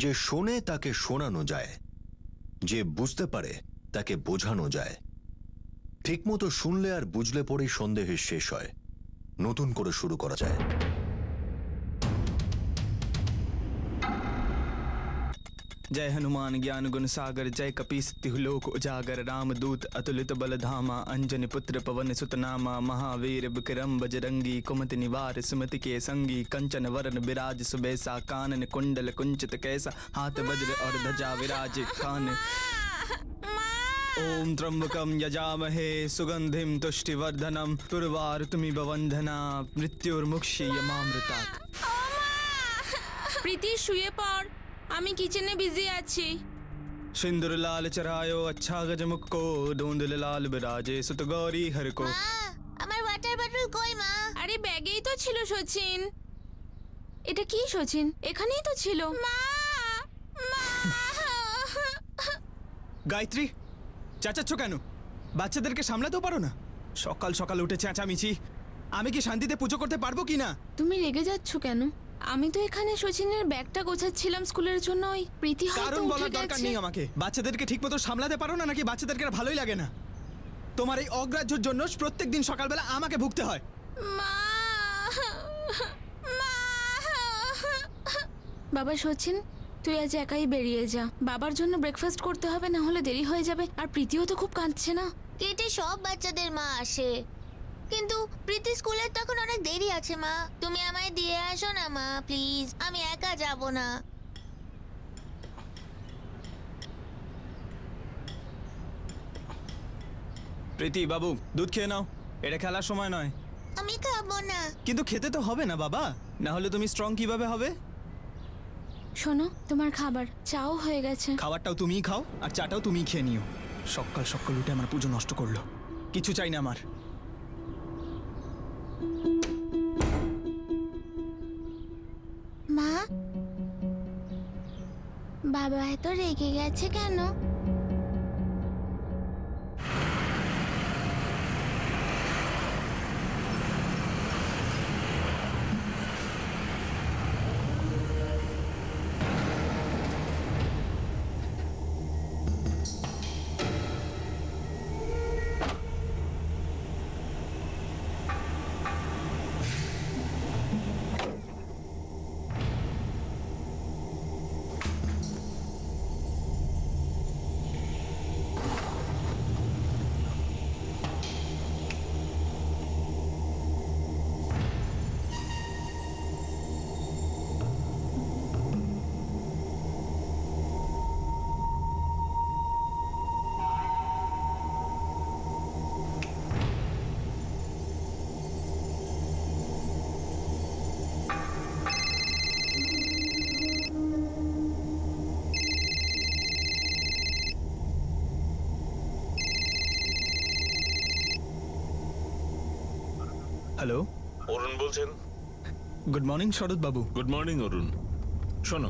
যে শোনে তাকে শোনানো যায়, যে বুঝতে পারে তাকে বোঝানো যায়। ঠিকমতো শুনলে আর বুঝলে পরেই সন্দেহের শেষ হয়, নতুন করে শুরু করা যায়। जय हनुमान ज्ञान गुण सागर, जय कपीस तिहुलोक उजागर, रामदूत अतुलित बलधामा, अंजनी पुत्र पवन सुतनामा, महावीर विक्रम बजरंगी, कुमति निवार सुमति के संगी, कंचन वरन विराज सुबेसा, कानन कुंडल कुंचित कैसा, हाथ वज्र और ध्वजा विराज कान। ओम त्र्यंबकम यजामहे सुगंधिम तुष्टिवर्धनम, उर्वारुकमिव बंधना मृत्युर्मुक्षीयमामृतात्। প্রীতি শুয়ে পড়, আমি কিচেনে বিজি আছি। सिंदूर लाल चरायो अच्छा गजमुख को, धुंधल लाल बिराजे सुत गौरी हर को। আমার ওয়াটার বটল কই মা? আরে ব্যাগেই তো ছিল সচিন। এটা কি সচিন? এখানেই তো ছিল। মা মা গায়ত্রী, চেঁচাচ্ছ কেন? বাচ্চাদেরকে সামলাতেও পারো না? সকাল সকাল উঠে চেঁচামেচি, আমি কি শান্তিতে পুজো করতে পারবো কি না? তুমি রেগে যাচ্ছ কেন? আমি তো এখানে সচিনের ব্যাগটা গোছাচ্ছিলাম স্কুলের জন্য। ওই প্রীতি হয়তো কারণ উঠে বলার দরকার গেছে। নেই আমাকে। বাচ্চাদেরকে ঠিকমতো সামলাতে পারো না নাকি বাচ্চাদেরকে আর ভালোই লাগে না? তোমার এই অগ্রাহ্যের জন্য প্রত্যেকদিন সকালবেলা আমাকে ভুগতে হয়। মা মা বাবা সচিন, তুই আজ একাই বেরিয়ে যা। বাবার জন্য ব্রেকফাস্ট করতে হবে, না হলে দেরি হয়ে যাবে। আর প্রীতিও তো খুব কাঁদছে না। কেটে সব বাচ্চাদের মা আসে, কিন্তু প্রীতি স্কুলের তখন অনেক দেরি আছে। মা তুমি আমায় দিয়ে আসো না মা, প্লিজ। আমি একা যাব না। প্রীতি বাবু, দুধ খেয়ে নাও, এটা খেলার সময় নয়। আমি খাবো না। কিন্তু খেতে তো হবে না বাবা, না হলে তুমি স্ট্রং কিভাবে হবে? শোনো, তোমার খাবার, চাও হয়ে গেছে। খাবারটাও তুমিই খাও আর চাটাও তুমিই খেয়ে নিও। সকাল সকাল উঠে আমার পুজো নষ্ট করলো। কিছু চাই না আমার। মা, বাবা এত রেগে গেছে কেন? হ্যালো, অরুণ বলছেন। গুড মর্নিং শরৎ বাবু। গুড মর্নিং অরুণ। শোনো,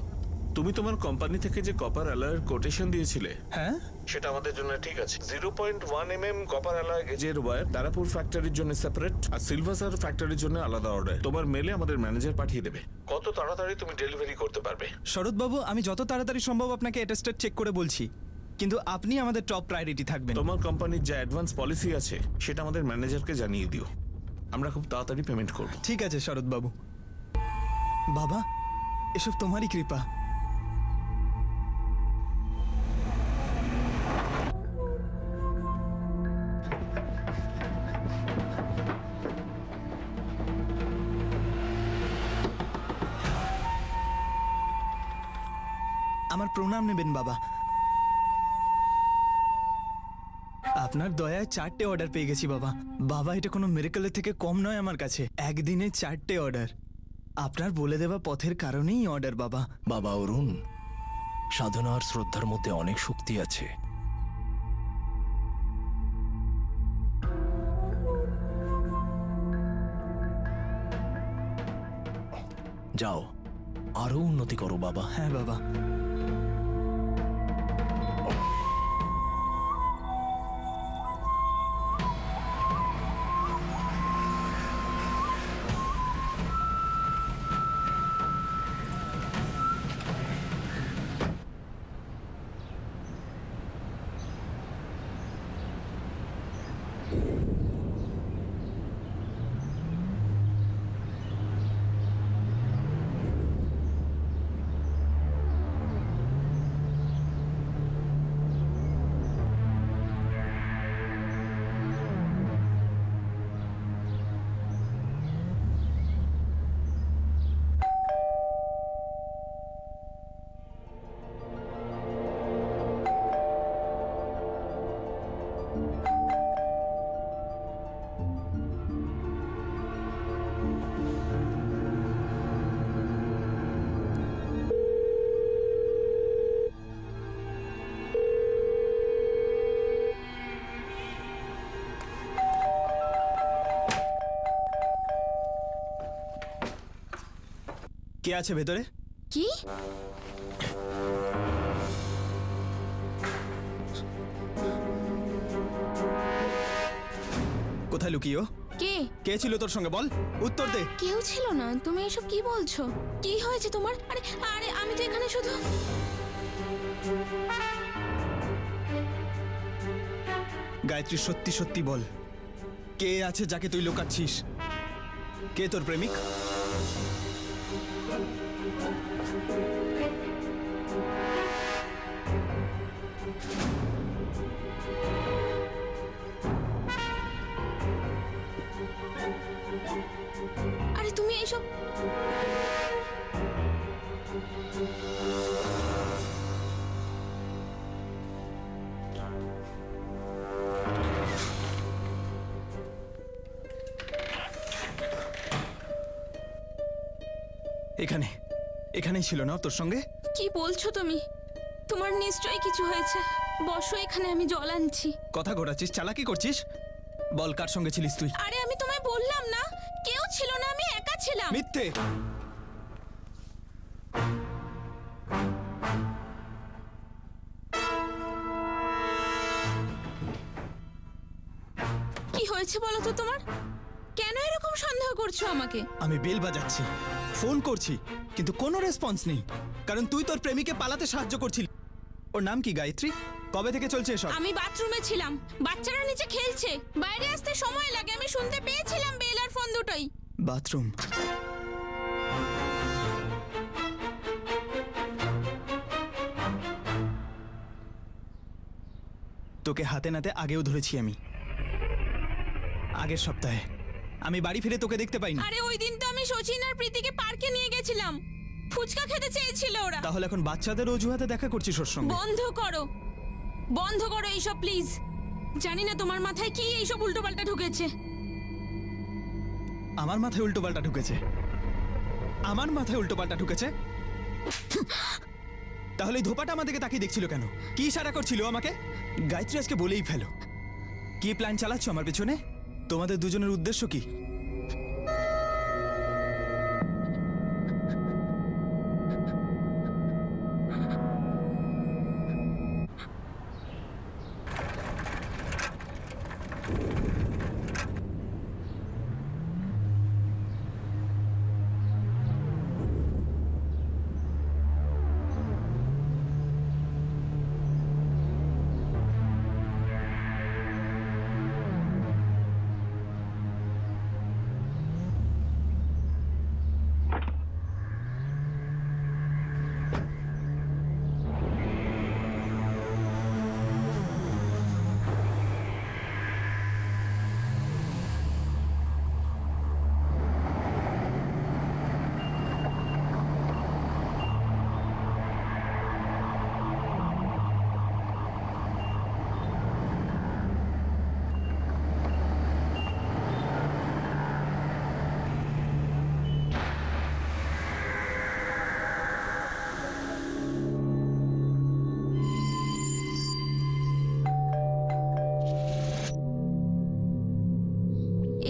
তুমি তোমার কোম্পানি থেকে যে কপার অ্যালয়ের কোটেশন দিয়েছিলে, হ্যাঁ সেটা আমাদের জন্য ঠিক আছে। 0.1 mm কপার অ্যালয় গেজের ওয়্যার তারাপুর ফ্যাক্টরির জন্য সেপারেট, আর সিলভাসার ফ্যাক্টরির জন্য আলাদা অর্ডার তোমার মেলে আমাদের ম্যানেজার পাঠিয়ে দেবে। কত তাড়াতাড়ি তুমি ডেলিভারি করতে পারবে? শরৎ বাবু, আমি যত তাড়াতাড়ি সম্ভব আপনাকে অ্যাটেস্টেড চেক করে বলছি, কিন্তু আপনি আমাদের টপ প্রায়োরিটি থাকবেন। তোমার কোম্পানির যে অ্যাডভান্স পলিসি আছে সেটা আমাদের ম্যানেজারকে জানিয়ে দিও, আমরা খুব তাড়াতাড়ি পেমেন্ট করব। ঠিক আছে শরৎ বাবু। বাবা, এসব তোমারই কৃপা। আমার প্রণাম নেবেন বাবা। আপনার দয়ায় 4টে অর্ডার পেয়ে গেছি বাবা। বাবা, এটা কোনো মিরাকলের থেকে কম নয় আমার কাছে। একদিনে 4টে অর্ডার, আপনার বলে দেওয়া পথের কারণেই অর্ডার বাবা। বাবা অরুণ, সাধনা আর শ্রদ্ধার মধ্যে অনেক শক্তি আছে। যাও, আরো উন্নতি করো বাবা। হ্যাঁ বাবা। কে আছে ভেতরে? কি? কোথায় লুকিও? কে? কে ছিল তোর সঙ্গে বল, উত্তর দে। কেউ ছিল না। তুমি এসব কি বলছো? কি হয়েছে তোমার? আরে আরে আমি তো এখানে শুধু গায়ত্রী, সত্যি সত্যি বল, কে আছে যাকে তুই লুকাচ্ছিস? কে তোর প্রেমিক? আরে তুমি এসব এখানে এখানেই ছিল না তোর সঙ্গে? কি বলছো তুমি? তোমার নিশ্চয়ই কিছু হয়েছে। বসো এখানে, আমি জল আনছি। কথা ঘোরাচ্ছিস, চালাকি করছিস? বল, কার সঙ্গে ছিলিস তুই? আরে আমি তোমায় বললাম না, কেউ ছিল না, আমি একা ছিলাম। মিথ্যে। কি হয়েছে বলো তো তোমার? কেন এরকম সন্দেহ করছো আমাকে? আমি বেল বাজাচ্ছি, ফোন করছি, কিন্তু কোনো রেসপন্স নেই, কারণ তুই তোর প্রেমিকে পালাতে সাহায্য করছিলি। ওর নাম কি? গায়ত্রী? কবে থেকে চলছে এসব? আমি বাথরুমে ছিলাম, বাচ্চারা নিচে খেলছে, বাইরে আসতে সময় লাগে, আমি শুনতে পেয়েছিলাম বেল আর ফোন দুটোই। বাথরুম? তোকে হাতে নাতে আগেও ধরেছি আমি, আগের সপ্তাহে। আমি বাড়ি ফিরে তোকে দেখতে পাইনি। আরে ওই দিন তো আমি শচীন আর প্রীতিকে পার্কে নিয়ে গেছিলাম, ফুচকা খেতে চেয়েছিল ওরা। তাহলে এখন বাচ্চাদের অজুহাতে দেখা করছিস ওর সঙ্গে? বন্ধ করো, বন্ধ করো এইসব প্লিজ। জানি না তোমার মাথায় কি এইসব উল্টোপাল্টা ঢুকেছে। আমার মাথায় উল্টোপাল্টা ঢুকেছে? আমার মাথায় উল্টোপাল্টা ঢুকেছে? তাহলে এই ধোপাটা আমাদেরকে তাকিয়ে দেখছিল কেন? কি ইশারা করছিল আমাকে? গায়ত্রী, আজকে বলেই ফেলো, কি প্ল্যান চালাচ্ছ আমার পেছনে? তোমাদের দুজনের উদ্দেশ্য কি?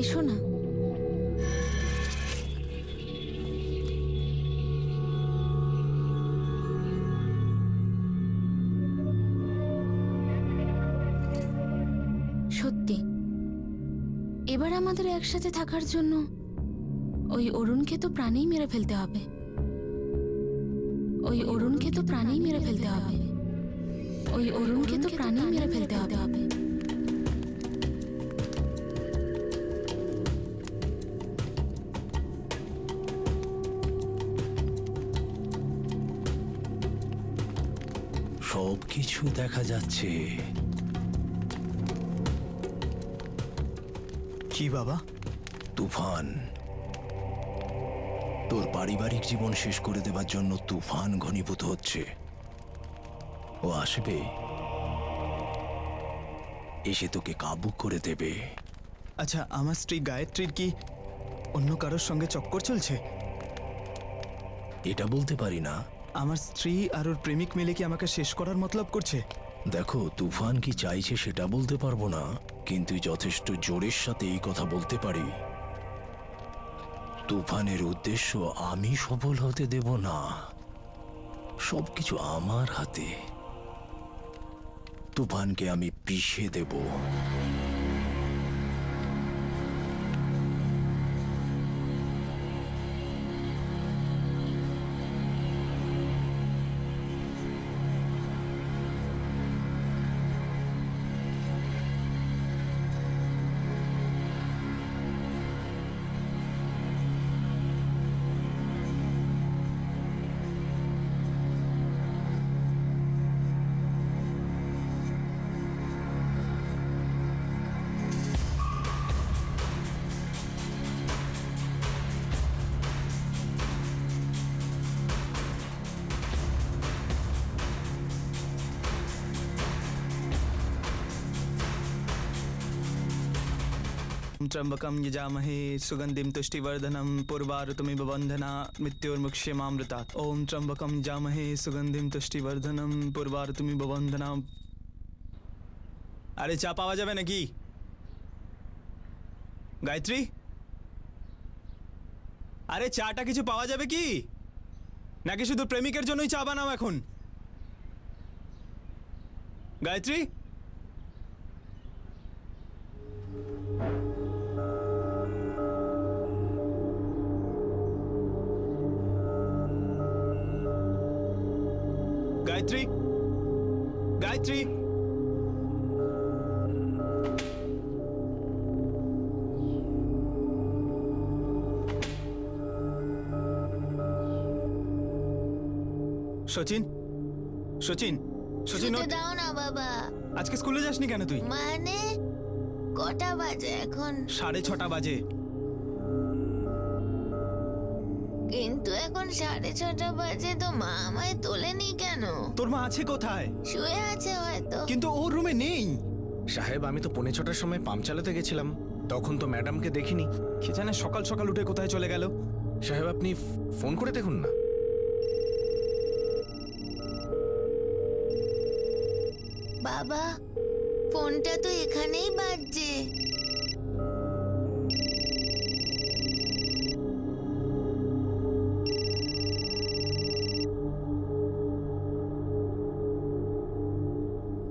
এসো না। সত্যি এবার আমাদের একসাথে থাকার জন্য ওই অরুণকে তো প্রাণেই মেরে ফেলতে হবে। ওই অরুণকে তো প্রাণেই মেরে ফেলতে হবে। ওই অরুণকে তো প্রাণেই মেরে ফেলতে হবে। সব কিছু দেখা যাচ্ছে। কি বাবা? তুফান তোর পারিবারিক জীবন শেষ করে দেবার জন্য তুফান ঘনীভূত হচ্ছে। ও আসবে, এসে তোকে কাবু করে দেবে। আচ্ছা, আমার স্ত্রী গায়ত্রীর কি অন্য কারোর সঙ্গে চক্কর চলছে? এটা বলতে পারি না। আমার স্ত্রী আর ওর প্রেমিক মিলে কি আমাকে শেষ করার মতলব করছে? দেখো, তুফান কি চাইছে সেটা বলতে পারবো না, কিন্তু যথেষ্ট জোরের সাথে এই কথা বলতে পারি তুফানের উদ্দেশ্য আমি সফল হতে দেব না। সবকিছু আমার হাতে। তুফানকে আমি পিষে দেব। त्र्यंबकं यजामहे सुगंधिं तुष्टिवर्धनं पूर्वारुतमिव बन्धना मृत्योर्मुक्ष्यमामृतात्। ओम त्र्यंबकं यजामहे सुगंधिं तुष्टिवर्धनं पूर्वारुतमिव बन्धना। আরে চা পাওয়া যাবে নাকি? গায়ত্রী, আরে চাটা কিছু পাওয়া যাবে কি? নাকি শুধু প্রেমিকের জন্যই চা বানাও এখন? গায়ত্রী, গায়ত্রী, গায়ত্রী, সচিন, সচিন, সচিন, শুতে দাও না বাবা। আজকে স্কুলে যাসনি কেন তুই? মানে কটা বাজে এখন? 6:30 বাজে। কিন্তু এখন 6:30 বাজে, তো মা আমায় তোলেনি কেন? তোর মা আছে কোথায়? শুয়ে আছে হয়তো। কিন্তু ওর রুমে নেই। সাহেব, আমি তো 6:45 সময় পাম্প চালাতে গেছিলাম, তখন তো ম্যাডামকে দেখিনি। কে জানে সকাল সকাল উঠে কোথায় চলে গেল। সাহেব, আপনি ফোন করে দেখুন না। বাবা, ফোনটা তো এখানেই বাজছে।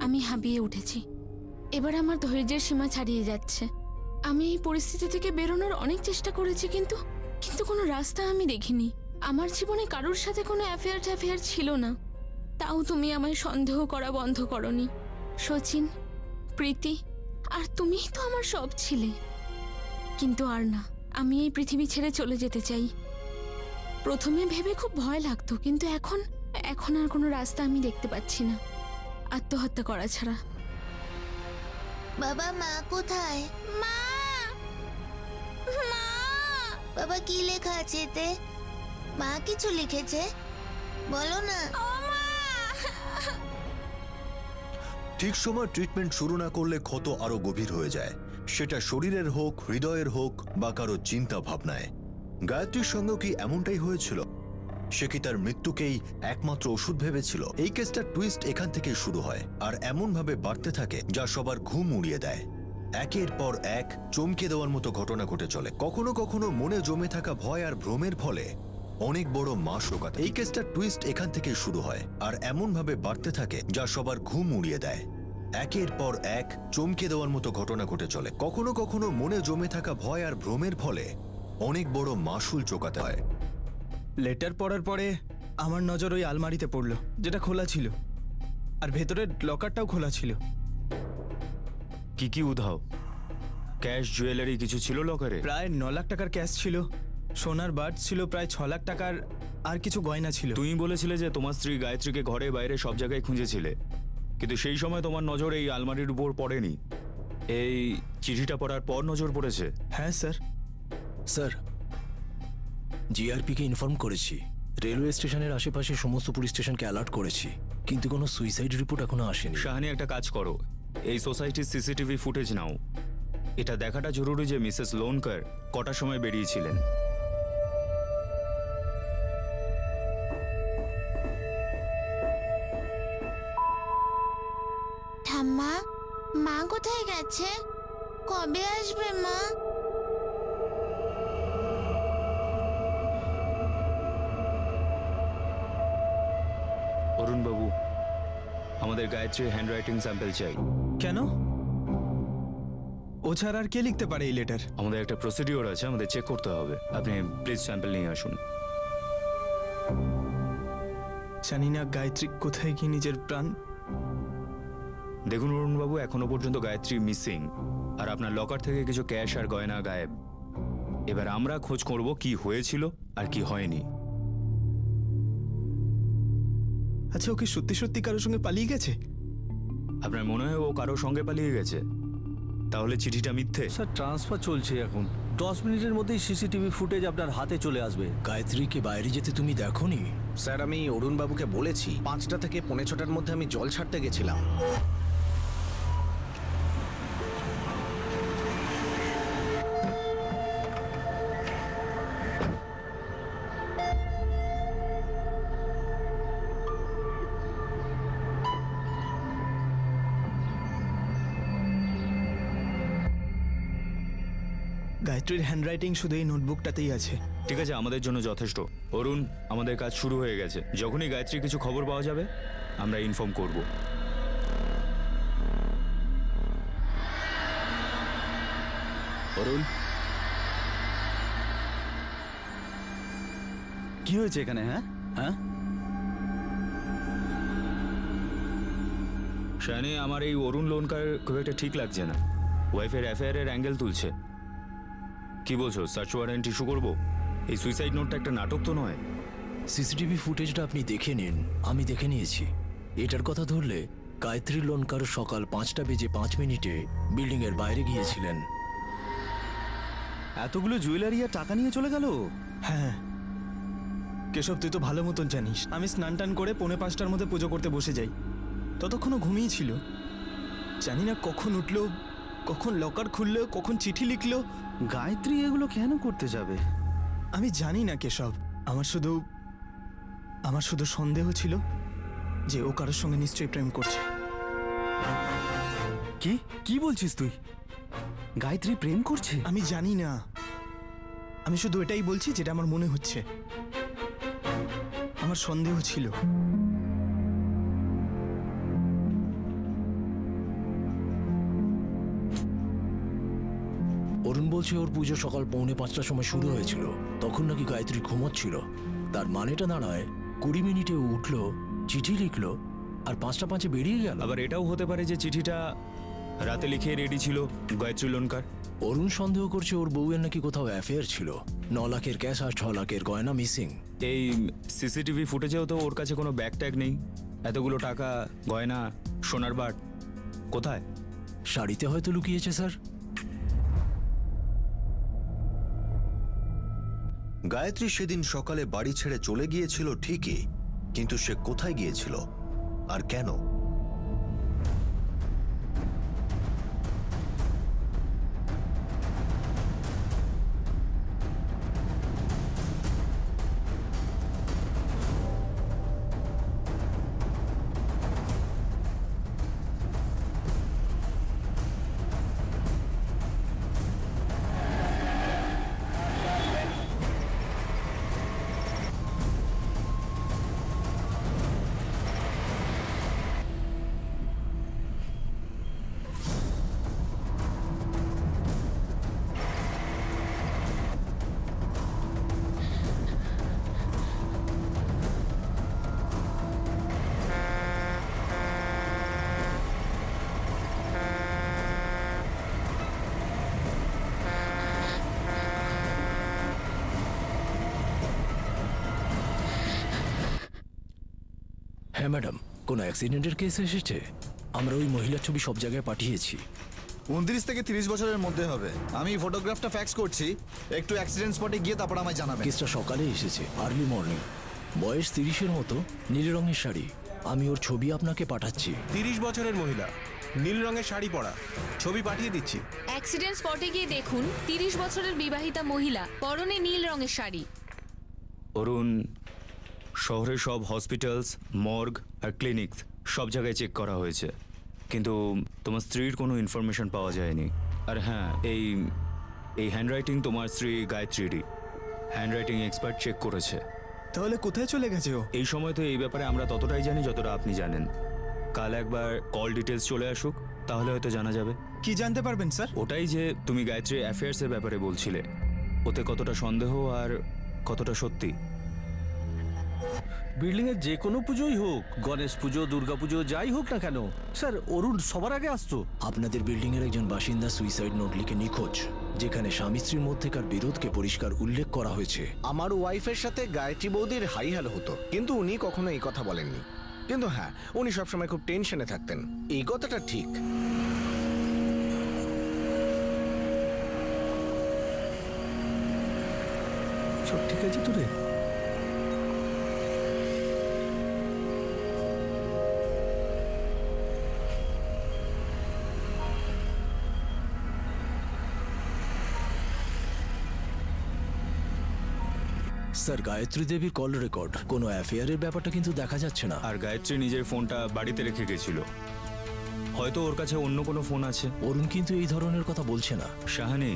আমি হাঁপিয়ে উঠেছি। এবার আমার ধৈর্যের সীমা ছাড়িয়ে যাচ্ছে। আমি এই পরিস্থিতি থেকে বেরোনোর অনেক চেষ্টা করেছি, কিন্তু কিন্তু কোনো রাস্তা আমি দেখিনি। আমার জীবনে কারোর সাথে কোনো অ্যাফেয়ার ছিল না, তাও তুমি আমায় সন্দেহ করা বন্ধ করনি। সচিন, প্রীতি আর তুমিই তো আমার সব ছিলে। কিন্তু আর না, আমি এই পৃথিবী ছেড়ে চলে যেতে চাই। প্রথমে ভেবে খুব ভয় লাগতো, কিন্তু এখন এখন আর কোনো রাস্তা আমি দেখতে পাচ্ছি না আত্মহত্যা করা ছাড়া। বাবা, মা কোথায়? মা, মা। বাবা, কি লেখা আছে এতে? মা কিছু লিখেছে, বলো না। ঠিক সময় ট্রিটমেন্ট শুরু না করলে ক্ষত আরো গভীর হয়ে যায়, সেটা শরীরের হোক, হৃদয়ের হোক বা কারো চিন্তা ভাবনায়। গায়ত্রীর সঙ্গেও কি এমনটাই হয়েছিল? সে কি তার মৃত্যুকেই একমাত্র ওষুধ ভেবেছিল? এই কেসটার টুইস্ট এখান থেকে শুরু হয় আর এমন ভাবে বাড়তে থাকে যা সবার ঘুম উড়িয়ে দেয়। একের পর এক চমকে দেওয়ার মতো ঘটনা ঘটে চলে। কখনো কখনো মনে জমে থাকা ভয় আর ভ্রমের ফলে অনেক বড় মাসোকাতে। এই কেসটার টুইস্ট এখান থেকে শুরু হয় আর এমন ভাবে বাড়তে থাকে যা সবার ঘুম উড়িয়ে দেয়। একের পর এক চমকে দেওয়ার মতো ঘটনা ঘটে চলে। কখনো কখনো মনে জমে থাকা ভয় আর ভ্রমের ফলে অনেক বড় মাসুল চোকাতে হয়। লেটার পড়ার পরে আমার নজর ওই আলমারিতে পড়লো, যেটা খোলা ছিল, আর ভেতরের লকারটাও খোলা ছিল। কি কি উধাও? ক্যাশ, জুয়েলারি কিছু ছিল লকারে? প্রায় 9 লাখ টাকার ক্যাশ ছিল, সোনার বার্ড ছিল প্রায় 6 লাখ টাকার, আর কিছু গয়না ছিল। তুমি বলেছিলে যে তোমার স্ত্রী গায়ত্রীকে ঘরে বাইরে সব জায়গায় খুঁজেছিলে, কিন্তু সেই সময় তোমার নজর এই আলমারির উপর পড়েনি। এই চিঠিটা পড়ার পর নজর পড়েছে। হ্যাঁ স্যার। স্যার, জিআরপিকে ইনফর্ম করেছি। রেলওয়ে স্টেশনের আশেপাশে সমস্ত পুলিশ স্টেশনকে অ্যালার্ট করেছি, কিন্তু কোনো সুইসাইড রিপোর্ট এখনো আসেনি। শাহানি, একটা কাজ করো, এই সোসাইটির সিসিটিভি ফুটেজ নাও। এটা দেখাটা জরুরি যে মিসেস লোনকার কটার সময় বেরিয়েছিলেন। ঠাম্মা, মা কোথায় গেছে? কবে আসবে মা? আমাদের গায়ত্রীর হ্যান্ডরাইটিং স্যাম্পল চাই। কেন? ও ছাড়া আর কে লিখতে পারে এই লেটার? আমাদের একটা প্রসিডিওর আছে, আমাদের চেক করতে হবে। আপনি প্লিজ স্যাম্পল নিয়ে আসুন। জানি না গায়ত্রী কোথায় কি নিজের প্রাণ। দেখুন অরুণবাবু, এখনো পর্যন্ত গায়ত্রী মিসিং, আর আপনার লকার থেকে কিছু ক্যাশ আর গয়না গায়েব। এবার আমরা খোঁজ করব কি হয়েছিল আর কি হয়নি। আচ্ছা, ওকে সত্যি সত্যি কারোর সঙ্গে পালিয়ে গেছে? আপনার মনে হয় ও কারোর সঙ্গে পালিয়ে গেছে? তাহলে চিঠিটা মিথ্যে? স্যার, ট্রান্সফার চলছে এখন। 10 মিনিটের মধ্যেই সিসিটিভি ফুটেজ আপনার হাতে চলে আসবে। গায়ত্রীকে বাইরে যেতে তুমি দেখোনি? স্যার, আমি অরুণবাবুকে বলেছি 5টা থেকে 5:45-র মধ্যে আমি জল ছাড়তে গেছিলাম। গায়ত্রীর হ্যান্ডরাইটিং শুধু এই নোটবুকটাতেই আছে। ঠিক আছে, আমাদের জন্য যথেষ্ট। অরুণ, আমাদের কাজ শুরু হয়ে গেছে। যখনই গায়ত্রীর কিছু খবর পাওয়া যাবে আমরা ইনফর্ম করব। অরুণ, কি হয়েছে এখানে? হ্যাঁ হ্যাঁ শানি, আমার এই অরুণ লোনকার খুব একটা ঠিক লাগছে না। ওয়াইফের অ্যাফেয়ারের অ্যাঙ্গেল তুলছে। কি বলছো, সার্চ ওয়ারেন্ট ইস্যু করবো? এই সুইসাইড নোটটা একটা নাটক তো নয়? সিসিটিভি ফুটেজটা আপনি দেখে নিন, আমি দেখে নিয়েছি। এটার কথা ধরলে গায়ত্রী লোনকার সকাল 5:05 বিল্ডিং এর বাইরে গিয়েছিলেন। এতগুলো জুয়েলারি আর টাকা নিয়ে চলে গেল? হ্যাঁ কেশব, তুই তো ভালো মতন জানিস আমি স্নান টান করে 4:45-র মধ্যে পুজো করতে বসে যাই। ততক্ষণও ঘুমিয়ে ছিল। জানি না কখন উঠলো, কখন লকার খুললো, কখন চিঠি লিখলো। গায়ত্রী এগুলো কেন করতে যাবে? আমি জানি না কেশব, আমার শুধু সন্দেহ ছিল যে ও কারোর সঙ্গে নিশ্চয়ই প্রেম করছে। কি কি বলছিস তুই? গায়ত্রী প্রেম করছে? আমি জানি না, আমি শুধু এটাই বলছি যেটা আমার মনে হচ্ছে। আমার সন্দেহ ছিল। অরুণ বলছে ওর পুজো সকাল 4:45-র সময় শুরু হয়েছিল। তখন নাকি গায়ত্রী ঘুমোচ্ছিল। তার মানেটা দাঁড়ায় 20 মিনিটে ও উঠলো, চিঠি লিখলো, আর 5:05 বেরিয়ে গেল। আবার এটাও হতে পারে যে চিঠিটা রাতে লিখে রেডি ছিল গায়ত্রী লোনকার। অরুণ সন্দেহ করছে ওর বউয়ের নাকি কোথাও অ্যাফেয়ার ছিল। 9 লাখের ক্যাশ আর 6 লাখের গয়না মিসিং। এই সিসিটিভি ফুটেজেও তো ওর কাছে কোনো ব্যাগ ট্যাগ নেই। এতগুলো টাকা, গয়না, সোনার বাট কোথায়? শাড়িতে হয়তো লুকিয়েছে স্যার। গায়ত্রী সেদিন সকালে বাড়ি ছেড়ে চলে গিয়েছিল ঠিকই, কিন্তু সে কোথায় গিয়েছিল আর কেন? হ্যাঁ ম্যাডাম, কোনো অ্যাক্সিডেন্টের কেস এসেছে? আমরা ওই মহিলার ছবি সব জায়গায় পাঠিয়েছি। 29 থেকে 30 বছরের মধ্যে হবে। আমি ফটোগ্রাফটা ফ্যাক্স করছি, একটু অ্যাক্সিডেন্ট স্পটে গিয়ে তারপর আমায় জানাবেন। কেসটা সকালে এসেছে, আর্লি মর্নিং। বয়স 30-এর মতো, নীল রঙের শাড়ি। আমি ওর ছবি আপনাকে পাঠাচ্ছি। 30 বছরের মহিলা, নীল রঙের শাড়ি পরা, ছবি পাঠিয়ে দিচ্ছি। অ্যাক্সিডেন্ট স্পটে গিয়ে দেখুন 30 বছরের বিবাহিতা মহিলা, পরনে নীল রঙের শাড়ি। অরুণ, শহরের সব হসপিটালস, মর্গ আর ক্লিনিক সব জায়গায় চেক করা হয়েছে, কিন্তু তোমার স্ত্রীর কোনো ইনফরমেশন পাওয়া যায়নি। আর হ্যাঁ, এই হ্যান্ডরাইটিং তোমার স্ত্রী গায়ত্রীরই। হ্যান্ডরাইটিং এক্সপার্ট চেক করেছে। তাহলে কোথায় চলে গেছে ও? এই সময় তো এই ব্যাপারে আমরা ততটাই জানি যতটা আপনি জানেন, কাল একবার কল ডিটেলস চলে আসুক, তাহলে হয়তো জানা যাবে। কি জানতে পারবেন স্যার? ওটাই যে তুমি গায়ত্রী অ্যাফেয়ার্সের ব্যাপারে বলছিলে, ওতে কতটা সন্দেহ আর কতটা সত্যি। বিল্ডিং এর যে কোনো পুজোই হোক, গণেশ পুজো, দুর্গা পুজো, যাই হোক না কেন স্যার, অরুণ সবার আগে আসতো। আপনাদের বিল্ডিং এর একজন বাসিন্দা সুইসাইড নোট লিখে নিখোঁজ, যেখানে স্বামী স্ত্রীর মধ্যেকার বিরোধকে পরিষ্কার উল্লেখ করা হয়েছে। আমার ওয়াইফের সাথে গায়ত্রী বৌদির হাই হ্যালো হতো, কিন্তু উনি কখনো এই কথা বলেননি। কিন্তু হ্যাঁ, উনি সবসময় খুব টেনশনে থাকতেন, এই কথাটা ঠিক। সব ঠিক আছে তো রে? স্যার, গায়ত্রী দেবীর কল রেকর্ড, কোনো অ্যাফেয়ারের ব্যাপারটা কিন্তু দেখা যাচ্ছে না। আর গায়ত্রী নিজের ফোনটা বাড়িতে রেখে গেছিল, হয়তো ওর কাছে অন্য কোনো ফোন আছে। অরুণ কিন্তু এই ধরনের কথা বলছে না। শাহানি,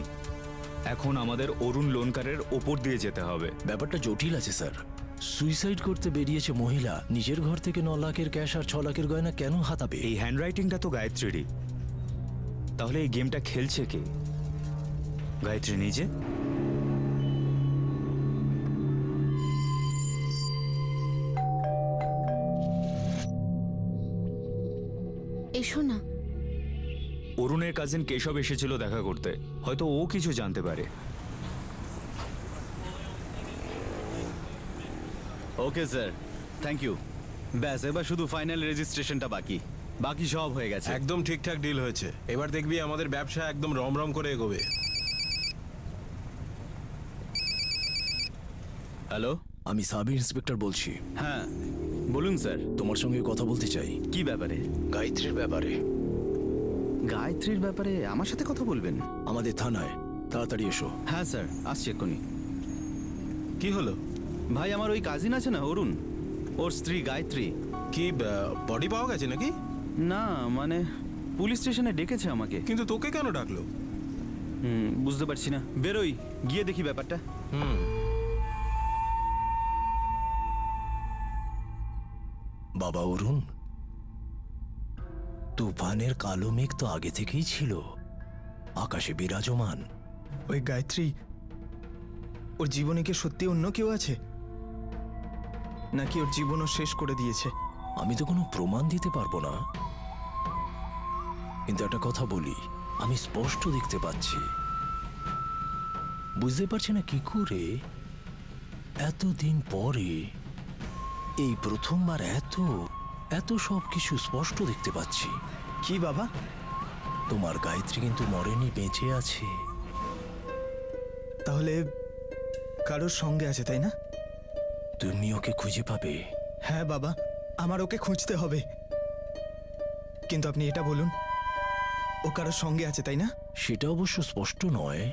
এখন আমাদের অরুণ লোনকারের ওপর দিয়ে যেতে হবে। ব্যাপারটা জটিল আছে স্যার। সুইসাইড করতে বেরিয়েছে মহিলা, নিজের ঘর থেকে 9 লাখের ক্যাশ আর 6 লাখের গয়না কেন হাতাবে? এই হ্যান্ডরাইটিংটা তো গায়ত্রীরই, তাহলে এই গেমটা খেলছে কে? গায়ত্রী নিজে? এসো না। অরুণের কাজিন কেশব এসেছিল দেখা করতে, হয়তো ও কিছু জানতে পারে। Okay sir, thank you. ব্যাস, এবার শুধু ফাইনাল রেজিস্ট্রেশনটা বাকি, বাকি সব হয়ে গেছে। একদম ঠিকঠাক ডিল হয়েছে, এবার দেখবি আমাদের ব্যবসা একদম রমরম করে এগোবে। হ্যালো, আমি সাব ইন্সপেক্টর বলছি। হ্যাঁ বলুন স্যার। তোমার সঙ্গে কথা বলতে চাই। কি ব্যাপারে? গায়ত্রীর ব্যাপারে। গায়ত্রীর ব্যাপারে আমার সাথে কথা বলবেন? আমাদের থানায়, তাড়াতাড়ি এসো। হ্যাঁ স্যার, আসছি এক্ষুনি। কি হলো ভাই? আমার ওই কাজিন আছে না অরুণ, ওর স্ত্রী গায়ত্রী। কি বডি পাওয়া গেছে নাকি? না মানে পুলিশ স্টেশনে ডেকেছে আমাকে। কিন্তু তোকে কেন ডাকলো? বুঝতে পারছি না, বেরোই, গিয়ে দেখি ব্যাপারটা। বাবা অরুণ, তুফানের কালো মেঘ তো আগে থেকেই ছিল, আকাশে বিরাজমান। ওই গায়ত্রী, ওর জীবনে কি সত্যি অন্য কেউ আছে, নাকি ওর জীবনও শেষ করে দিয়েছে? আমি তো কোনো প্রমাণ দিতে পারবো না, কিন্তু একটা কথা বলি, আমি স্পষ্ট দেখতে পাচ্ছি। বুঝতে পারছি না কি করে এতদিন পরে এই প্রথমবার এত এত সব কিছু স্পষ্ট দেখতে পাচ্ছি। কি বাবা? তোমার গায়ত্রী কিন্তু মরেনি, বেঁচে আছে। তাহলে কারোর সঙ্গে আছে, তাই না? তুমি ওকে খুঁজে পাবে। হ্যাঁ বাবা, আমার ওকে খুঁজতে হবে, কিন্তু আপনি এটা বলুন, ও কারোর সঙ্গে আছে, তাই না? সেটা অবশ্য স্পষ্ট নয়।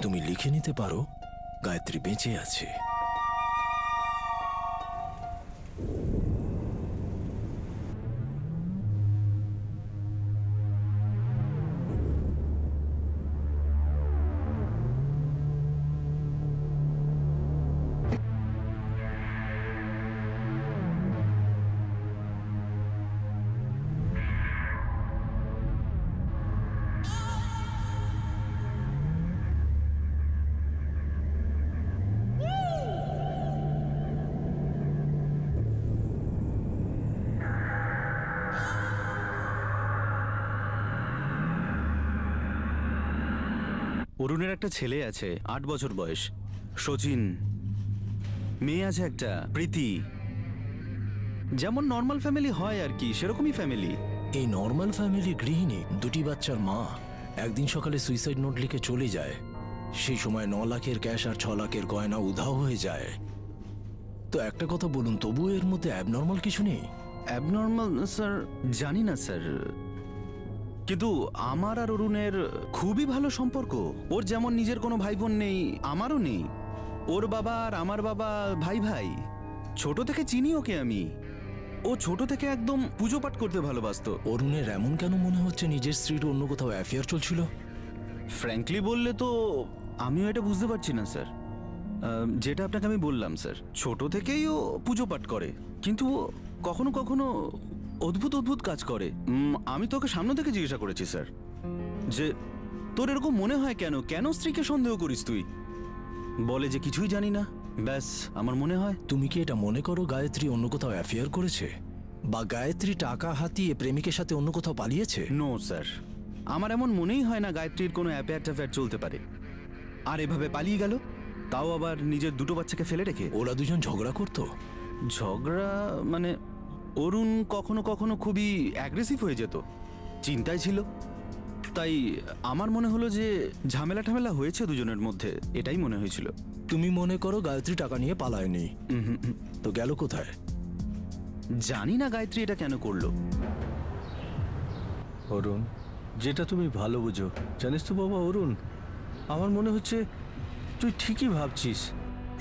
তুমি লিখে নিতে পারো গায়ত্রী বেঁচে আছে। অরুণের একটা ছেলে আছে, 8 বছর বয়স, সচিন। মেয়ে আছে একটা, প্রীতি। যেমন নর্মাল ফ্যামিলি হয় আর কি, সেরকমই ফ্যামিলি। এই নর্মাল ফ্যামিলি গৃহিণী, 2টি বাচ্চার মা, একদিন সকালে সুইসাইড নোট লিখে চলে যায়। সেই সময় 9 লাখের ক্যাশ আর 6 লাখের গয়না উধাও হয়ে যায়। তো একটা কথা বলুন, তবু এর মধ্যে অ্যাবনর্মাল কিছু নেই? অ্যাবনর্মাল স্যার জানি না স্যার, কিন্তু আমার আর অরুণের খুবই ভালো সম্পর্ক। ওর যেমন নিজের কোনো ভাই বোন নেই, আমারও নেই। ওর বাবা আর আমার বাবা ভাই ভাই। ছোট থেকে চিনি ওকে আমি। ও ছোট থেকে একদম পুজো পাঠ করতে ভালোবাসতো। অরুণের এমন কেন মনে হচ্ছে নিজের স্ত্রীর অন্য কোথাও অ্যাফেয়ার চলছিল? ফ্র্যাঙ্কলি বললে তো আমিও এটা বুঝতে পারছি না স্যার। যেটা আপনাকে আমি বললাম স্যার, ছোট থেকেই ও পুজো পাঠ করে, কিন্তু কখনো কখনো অদ্ভুত অদ্ভুত কাজ করে। আমি তোকে সামনে থেকে জিজ্ঞাসা করেছি স্যার, যে তোর এরকম মনে হয় কেন, কেন স্ত্রীকে সন্দেহ করিস তুই? বলে যে কিছুই জানি না। ব্যাস, আমার মনে হয়। তুমি কি এটা মনে করো গায়ত্রী অন্য কোথাও অ্যাফেয়ার করেছে, বা গায়ত্রী টাকা হাতিয়ে প্রেমিকের সাথে অন্য কোথাও পালিয়েছে? নো স্যার, আমার এমন মনেই হয় না গায়ত্রীর কোনো অ্যাফেয়ার ট্যাফেয়ার চলতে পারে। আর এভাবে পালিয়ে গেল, তাও আবার নিজের দুটো বাচ্চাকে ফেলে রেখে। ওরা দুজন ঝগড়া করতো? ঝগড়া মানে অরুণ কখনো কখনো খুবই অ্যাগ্রেসিভ হয়ে যেত, চিন্তায় ছিল। তাই আমার মনে হলো যে ঝামেলা ঠামেলা হয়েছে দুজনের মধ্যে, এটাই মনে হয়েছিল। তুমি মনে করো গায়ত্রী টাকা নিয়ে পালায়নি? তো গেল কোথায়? জানি না গায়ত্রী এটা কেন করলো। অরুণ, যেটা তুমি ভালো বুঝো। জানিস তো বাবা অরুণ, আমার মনে হচ্ছে তুই ঠিকই ভাবছিস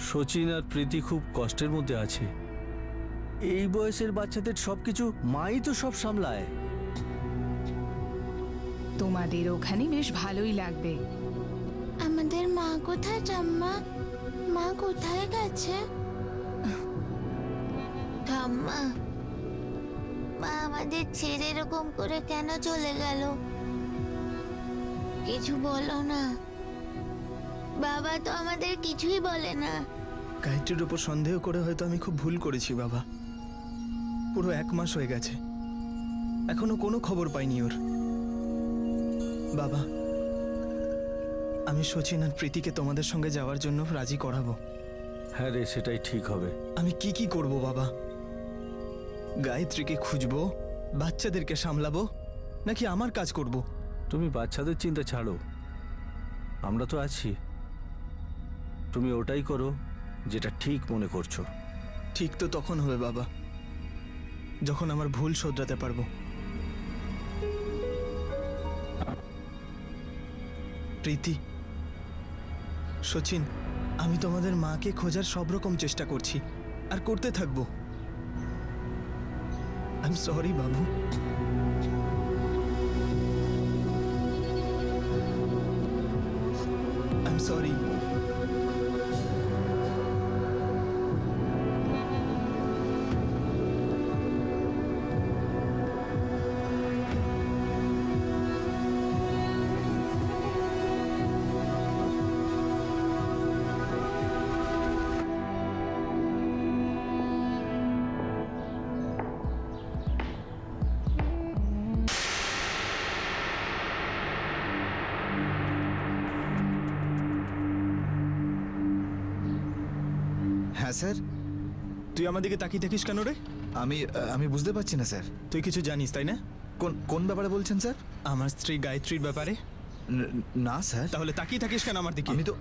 সচিন আর প্রীতি খুব কষ্টের মধ্যে আছে। এই বয়সের বাচ্চাদের সবকিছু মাই তো সব সামলায়। তোমাদের ওখানে বেশ ভালোই লাগবে। আমাদের মা কোথায় ঠাম্মা? মা কোথায় গেছে? ঠাম্মা, মা আমাদের ছেড়ে এরকম করে কেন চলে গেল? কিছু বলো না। বাবা তো আমাদের কিছুই বলে না। গায়ত্রীর উপর সন্দেহ করে হয়তো আমি খুব ভুল করেছি বাবা। পুরো 1 মাস হয়ে গেছে, এখনো কোনো খবর পাইনি ওর। বাবা, আমি সচিন আর প্রীতিকে তোমাদের সঙ্গে যাওয়ার জন্য রাজি করাবো। হ্যাঁ রে, সেটাই ঠিক হবে। আমি কি করব বাবা? গায়ত্রীকে খুঁজবো, বাচ্চাদেরকে সামলাবো, নাকি আমার কাজ করব? তুমি বাচ্চাদের চিন্তা ছাড়ো, আমরা তো আছি। তুমি ওটাই করো যেটা ঠিক মনে করছো। ঠিক তো তখন হবে বাবা, যখন আমার ভুল শোধরাতে পারবো। প্রীতি, সচিন, আমি তোমাদের মাকে খোঁজার সব রকম চেষ্টা করছি আর করতে থাকবো। I am sorry Babu. I am sorry. হ্যাঁ স্যার। তুই আমার দিকে তাকিয়ে থাকিস কেন রে? আমি বুঝতে পারছি না স্যার। তুই কিছু জানিস তাই না? কোন ব্যাপারে বলছেন স্যার? আমার স্ত্রী গায়ত্রীর ব্যাপারে। না স্যার। তাহলে তাকিয়ে থাকিস কেন আমার দিকে? আমি তো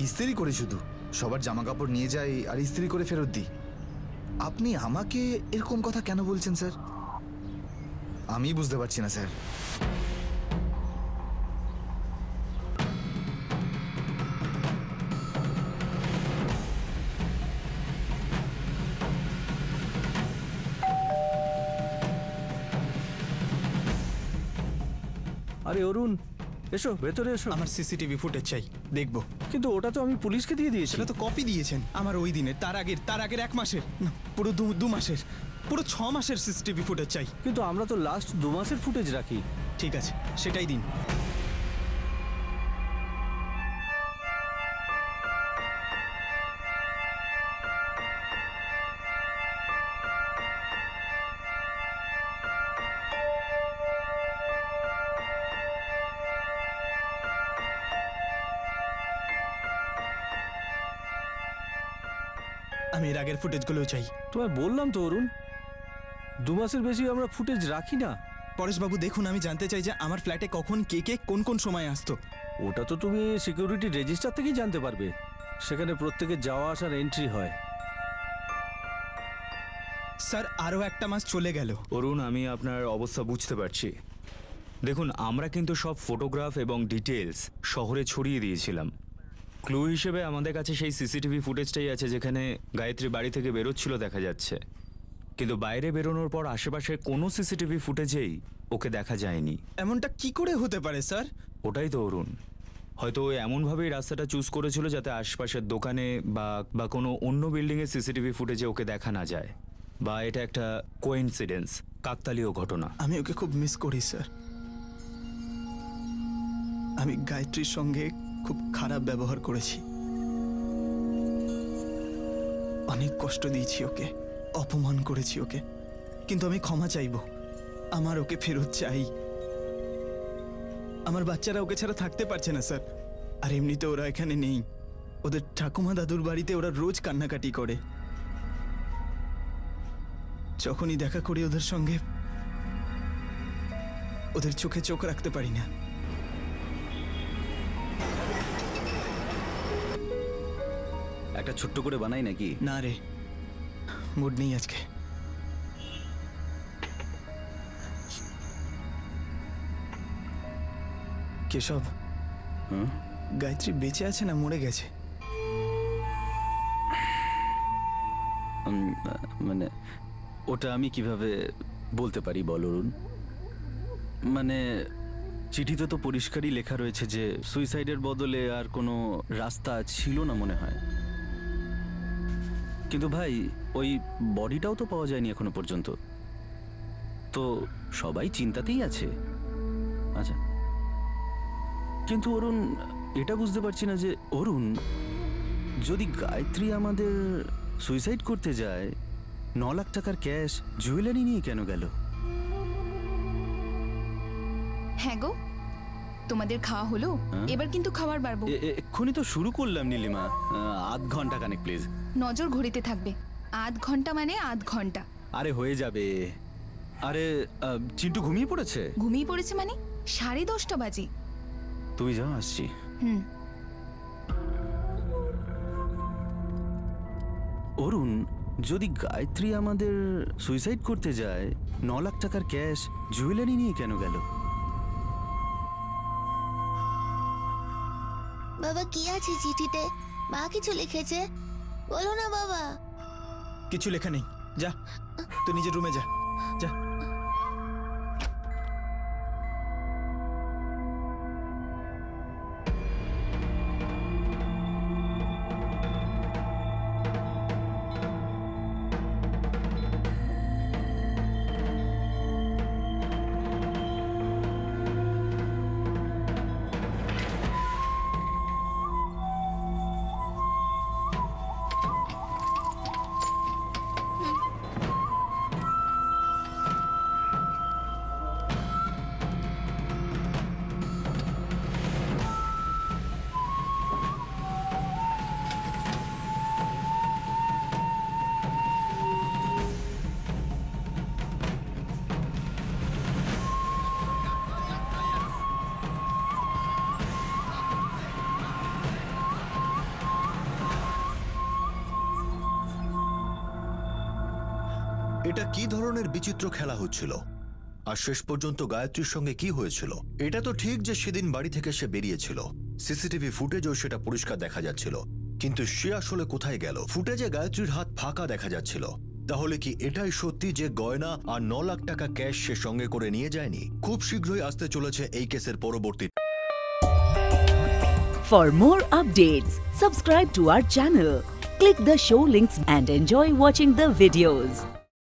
ইস্ত্রি করি, শুধু সবার জামা কাপড় নিয়ে যাই আর ইস্ত্রি করে ফেরত দিই। আপনি আমাকে এরকম কথা কেন বলছেন স্যার? আমি বুঝতে পারছি না স্যার। আরে অরুণ, এসো ভেতরে এসো। আমার সিসিটিভি ফুটেজ চাই, দেখবো। কিন্তু ওটা তো আমি পুলিশকে দিয়ে দিয়েছি। সেটা তো কপি দিয়েছেন আমার ওই দিনের, তার আগের 1 মাসের, না পুরো 2 মাসের, পুরো 6 মাসের সিসিটিভি ফুটেজ চাই। কিন্তু আমরা তো লাস্ট 2 মাসের ফুটেজ রাখি। ঠিক আছে, সেটাই দিন। আমি এর আগের ফুটেজগুলোও চাই। তোমায় বললাম তো অরুণ, 2 মাসের বেশি আমরা ফুটেজ রাখি না। পরেশবাবু দেখুন, আমি জানতে চাই যে আমার ফ্ল্যাটে কখন কে কোন সময় আসতো। ওটা তো তুমি সিকিউরিটি রেজিস্টার থেকেই জানতে পারবে, সেখানে প্রত্যেকের যাওয়া আসার এন্ট্রি হয়। স্যার, আরও 1 মাস চলে গেল। অরুণ, আমি আপনার অবস্থা বুঝতে পারছি। দেখুন, আমরা কিন্তু সব ফটোগ্রাফ এবং ডিটেলস শহরে ছড়িয়ে দিয়েছিলাম। ক্লু হিসেবে আমাদের কাছে সেই সিসিটিভি ফুটেজটাই আছে যেখানে গায়ত্রী বাড়ি থেকে বেরোচ্ছিল দেখা যাচ্ছে, কিন্তু বাইরে বেরোনোর পর আশেপাশে কোনো সিসিটিভি ফুটেজেই ওকে দেখা যায়নি। এমনটা কি করে হতে পারে স্যার? ওটাই তো অরুণ, হয়তো ও এমনভাবেই রাস্তাটা চুজ করেছিল যাতে আশপাশের দোকানে বা কোনো অন্য বিল্ডিংয়ের সিসিটিভি ফুটেজে ওকে দেখা না যায়। বা এটা একটা কোইন্সিডেন্স, কাকতালীয় ঘটনা? আমি ওকে খুব মিস করি স্যার। আমি গায়ত্রীর সঙ্গে খুব খারাপ ব্যবহার করেছি, অনেক কষ্ট দিয়েছি ওকে, অপমান করেছি ওকে, কিন্তু আমি ক্ষমা চাইব। আমার ওকে ফেরত চাই। আমার বাচ্চারা ওকে ছাড়া থাকতে পারছে না স্যার। আর এমনিতে ওরা এখানে নেই, ওদের ঠাকুমা দাদুর বাড়িতে ওরা রোজ কান্নাকাটি করে। যখনই দেখা করি ওদের সঙ্গে, ওদের চোখে চোখ রাখতে পারি না। একটা ছোট্ট করে বানাই নাকি? না রে, মুড নেই আজকে। কেশব, গায়ত্রী বেঁচে আছে না মরে গেছে? মানে ওটা আমি কিভাবে বলতে পারি বল অরুণ? মানে চিঠিতে তো পরিষ্কারই লেখা রয়েছে যে সুইসাইডের বদলে আর কোনো রাস্তা ছিল না মনে হয়। কিন্তু ভাই ওই বডিটাও তো পাওয়া যায়নি এখনো পর্যন্ত, তো সবাই চিন্তাতেই আছে। আচ্ছা, কিন্তু অরুণ এটা বুঝতে পারছি না যে অরুণ, যদি গায়ত্রী আমাদের সুইসাইড করতে যায়, 9 লাখ টাকার ক্যাশ জুয়েলারি নিয়ে কেন গেল? হ্যাঁ গো, তোমাদের খাওয়া হলো? এবার কিন্তু খাবার বাড়বো। এক্ষুনি তো শুরু করলাম নীলিমা, আধ ঘন্টা কানেক প্লিজ। নজর ঘড়িতে থাকবে, আধ ঘন্টা মানে আধ ঘন্টা। আরে হয়ে যাবে। আরে চিন্টু ঘুমিয়ে পড়েছে? ঘুমিয়ে পড়েছে মানে 10:30 বাজে। তুমি যাও, আসছি। অরুণ, যদি গায়ত্রী আমাদের সুইসাইড করতে যায়, 9 লাখ টাকার ক্যাশ জুয়েলারি নিয়ে কেন গেল? বাবা কি আছে চিঠিতে? মা কিছু লিখেছে? বলো না বাবা। কিছু লেখা নেই, যা তুই নিজের রুমে যা। যা। এটা কি ধরনের বিচিত্র খেলা হচ্ছিল? আর শেষ পর্যন্ত গায়ত্রীর সঙ্গে কি হয়েছিল? এটা তো ঠিক যে সেদিন বাড়ি থেকে সে বেরিয়েছিল, সিসিটিভি ফুটেজও সেটা পরিষ্কার দেখা যাচ্ছিল, কিন্তু সে আসলে কোথায় গেল? ফুটেজে গায়ত্রীর হাত ফাঁকা দেখা যাচ্ছিল। তাহলে কি এটাই সত্যি যে গয়না আর 9 লাখ টাকা ক্যাশ সে সঙ্গে করে নিয়ে যায়নি? খুব শীঘ্রই আসতে চলেছে এই কেসের পরবর্তী। For more updates, subscribe to our channel, click the show links and enjoy watching the videos.